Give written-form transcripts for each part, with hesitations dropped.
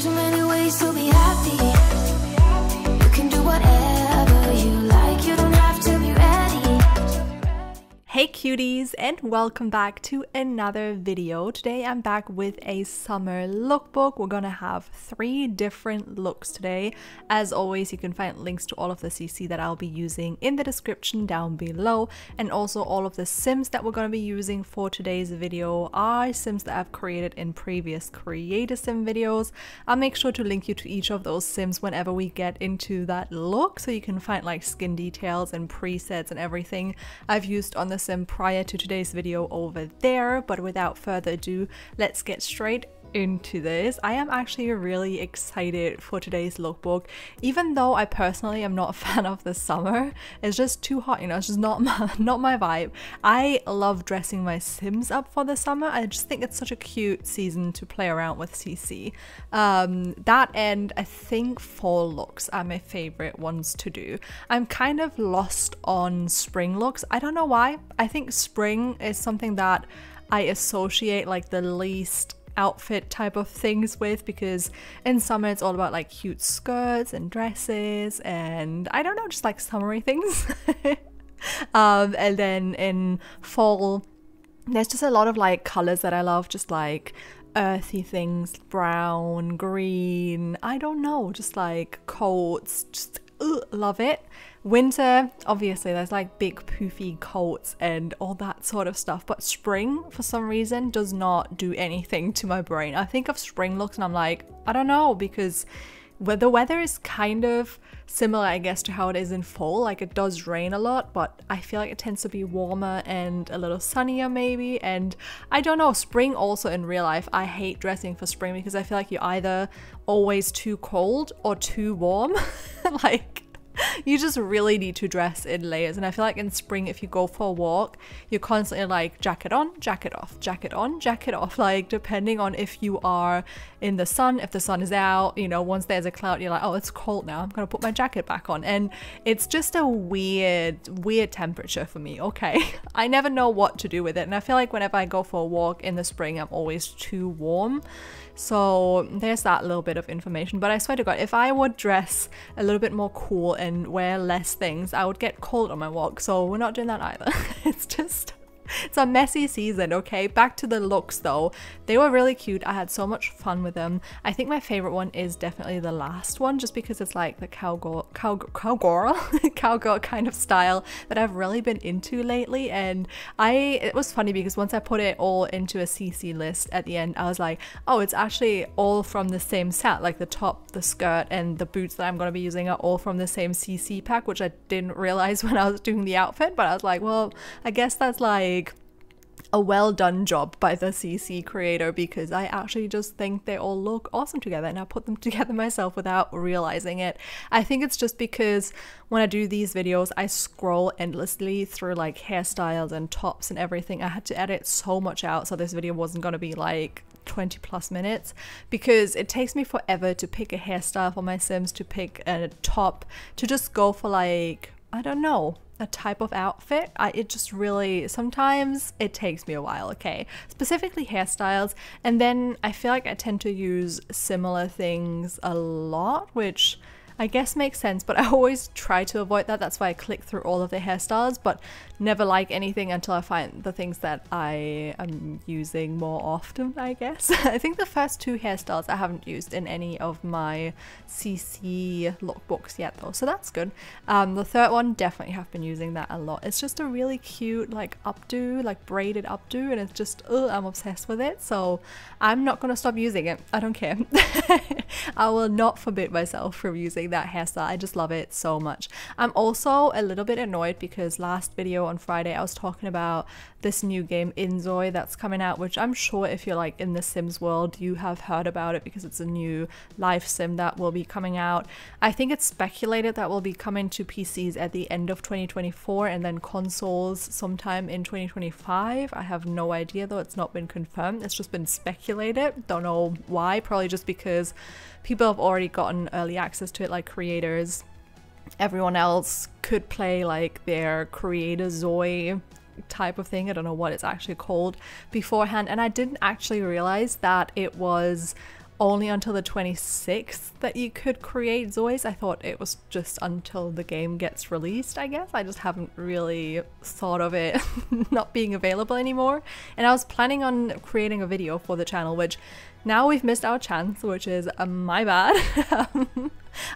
There's so many ways to be happy. You can do whatever you like. You don't have to be ready. Hey cuties, and welcome back to another video. Today I'm back with a summer lookbook. We're gonna have 3 different looks today. As always, you can find links to all of the CC that I'll be using in the description down below, and also all of the Sims that we're gonna be using for today's video are Sims that I've created in previous Create a Sim videos. I'll make sure to link you to each of those Sims whenever we get into that look, so you can find like skin details and presets and everything I've used on the Sim prior to today's video over there. But without further ado, let's get straight into this. I am actually really excited for today's lookbook, even though I personally am not a fan of the summer. It's just too hot, you know, it's just not my vibe. I love dressing my Sims up for the summer. I just think it's such a cute season to play around with CC. That and I think fall looks are my favorite ones to do. I'm kind of lost on spring looks. I don't know why. I think spring is something that I associate like the least outfit type of things with, because in summer it's all about like cute skirts and dresses and I don't know, just like summery things. And then in fall there's just a lot of like colors that I love, just like earthy things, brown, green, I don't know, just like coats, just love it. Winter, obviously there's like big poofy coats and all that sort of stuff, but spring for some reason does not do anything to my brain. I think of spring looks and I'm like, I don't know, because the weather is kind of similar, I guess, to how it is in fall. Like it does rain a lot, but I feel like it tends to be warmer and a little sunnier maybe. And I don't know, spring also in real life, I hate dressing for spring because I feel like you're either always too cold or too warm. Like you just really need to dress in layers, and I feel like in spring if you go for a walk you're constantly like jacket on, jacket off, jacket on, jacket off, like depending on if you are in the sun, if the sun is out, you know, once there's a cloud you're like, oh, it's cold now, I'm gonna put my jacket back on, and it's just a weird temperature for me. Okay. I never know what to do with it, and I feel like whenever I go for a walk in the spring I'm always too warm. So there's that little bit of information. But I swear to God, if I would dress a little bit more cool and wear less things, I would get cold on my walk. So we're not doing that either. It's a messy season, okay? Back to the looks though. They were really cute. I had so much fun with them. I think my favorite one is definitely the last one, just because it's like the cowgirl kind of style that I've really been into lately. And it was funny because once I put it all into a CC list at the end, I was like, oh, it's actually all from the same set. Like the top, the skirt, and the boots that I'm going to be using are all from the same CC pack, which I didn't realize when I was doing the outfit. But I was like, well, I guess that's like a well done job by the CC creator, because I actually just think they all look awesome together and I put them together myself without realizing it. I think it's just because when I do these videos I scroll endlessly through like hairstyles and tops and everything. I had to edit so much out, so this video wasn't going to be like 20 plus minutes, because it takes me forever to pick a hairstyle for my Sims, to pick a top, to just go for like, I don't know, a type of outfit. It just really, sometimes it takes me a while, okay? Specifically hairstyles, and then I feel like I tend to use similar things a lot, which I guess makes sense, but I always try to avoid that. That's why I click through all of the hairstyles, but never like anything until I find the things that I am using more often, I guess. I think the first 2 hairstyles I haven't used in any of my CC lookbooks yet though, so that's good. The third one, definitely have been using that a lot. It's just a really cute like updo, like braided updo, and it's just, I'm obsessed with it, so I'm not gonna stop using it. I don't care. I will not forbid myself from using that hairstyle. I just love it so much. I'm also a little bit annoyed because last video on Friday I was talking about this new game Inzoi that's coming out, which I'm sure if you're like in the Sims world you have heard about it, because it's a new live sim that will be coming out. I think it's speculated that will be coming to PCs at the end of 2024 and then consoles sometime in 2025. I have no idea though, it's not been confirmed, it's just been speculated. Don't know why, probably just because people have already gotten early access to it, like creators. Everyone else could play like their creator Zoe type of thing, I don't know what it's actually called, beforehand, and I didn't actually realize that it was only until the 26th that you could create Zoids. I thought it was just until the game gets released, I guess. I just haven't really thought of it not being available anymore. And I was planning on creating a video for the channel, which now we've missed our chance, which is my bad.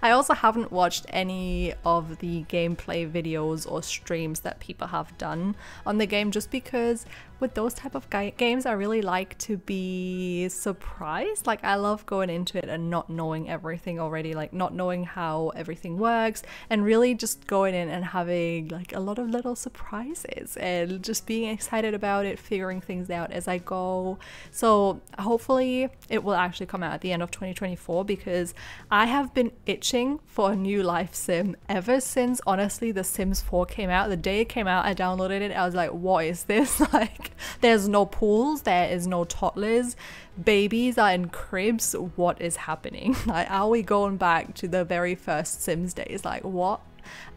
I also haven't watched any of the gameplay videos or streams that people have done on the game, just because with those type of games I really like to be surprised. Like, I love going into it and not knowing everything already, like not knowing how everything works, and really just going in and having like a lot of little surprises and just being excited about it, figuring things out as I go. So hopefully it will actually come out at the end of 2024, because I have been itching for a new life sim ever since, honestly, The Sims 4 came out. The day it came out, I downloaded it. I was like, what is this? Like, there's no pools, there is no toddlers, babies are in cribs. What is happening? Like, are we going back to the very first Sims days? Like, what?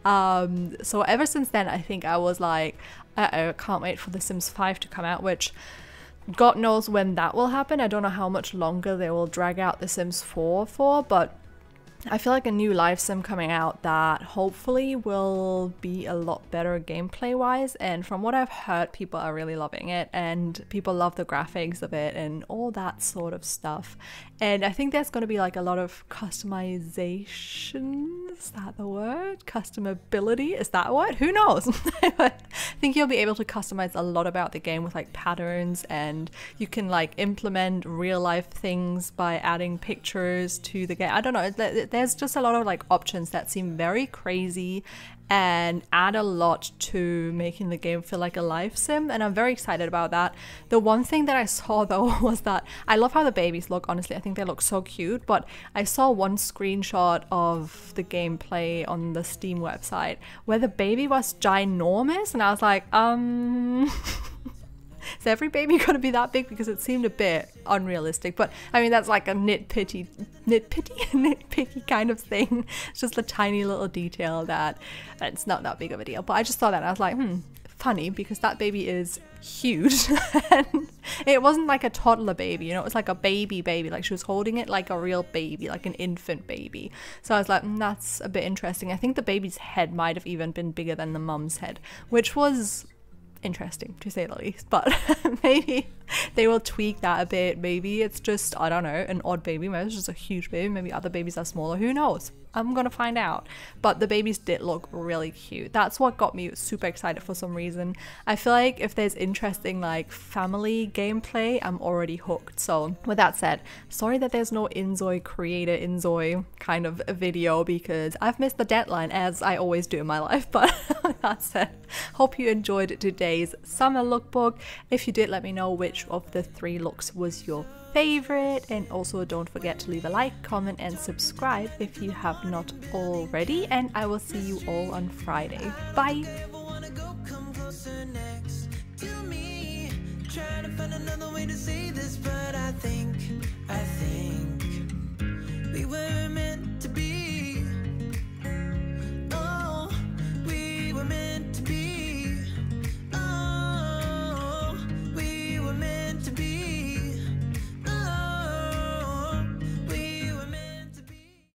So ever since then, I think I was like, I can't wait for The Sims 5 to come out, which God knows when that will happen. I don't know how much longer they will drag out The Sims 4 for, but I feel like a new live sim coming out that hopefully will be a lot better gameplay wise, and from what I've heard, people are really loving it and people love the graphics of it and all that sort of stuff. And I think there's going to be like a lot of customization. Is that the word? Customability? Is that what? Who knows? I think you'll be able to customize a lot about the game with like patterns, and you can like implement real life things by adding pictures to the game. I don't know. There's just a lot of like options that seem very crazy and add a lot to making the game feel like a live sim, and I'm very excited about that. The one thing that I saw though was that I love how the babies look. Honestly, I think they look so cute, but I saw one screenshot of the gameplay on the Steam website where the baby was ginormous, and I was like, is every baby gonna be that big? Because it seemed a bit unrealistic. But I mean, that's like a nitpicky kind of thing. It's just a tiny little detail that it's not that big of a deal. But I just saw that and I was like, funny, because that baby is huge. And it wasn't like a toddler baby, you know, it was like a baby, like she was holding it like a real baby, like an infant baby. So I was like, that's a bit interesting. I think the baby's head might have even been bigger than the mum's head, which was interesting to say the least. But maybe they will tweak that a bit. Maybe it's just, I don't know, an odd baby. Maybe it's just a huge baby. Maybe other babies are smaller. Who knows? I'm gonna find out. But the babies did look really cute. That's what got me super excited for some reason. I feel like if there's interesting like family gameplay, I'm already hooked. So with that said, sorry that there's no Inzoi creator Inzoi kind of a video, because I've missed the deadline, as I always do in my life. But with that said, hope you enjoyed today's summer lookbook. If you did, let me know which of the 3 looks was your favorite, and also don't forget to leave a like, comment and subscribe if you have not already, and I will see you all on Friday. Bye! Trying to find another way to say this, but I think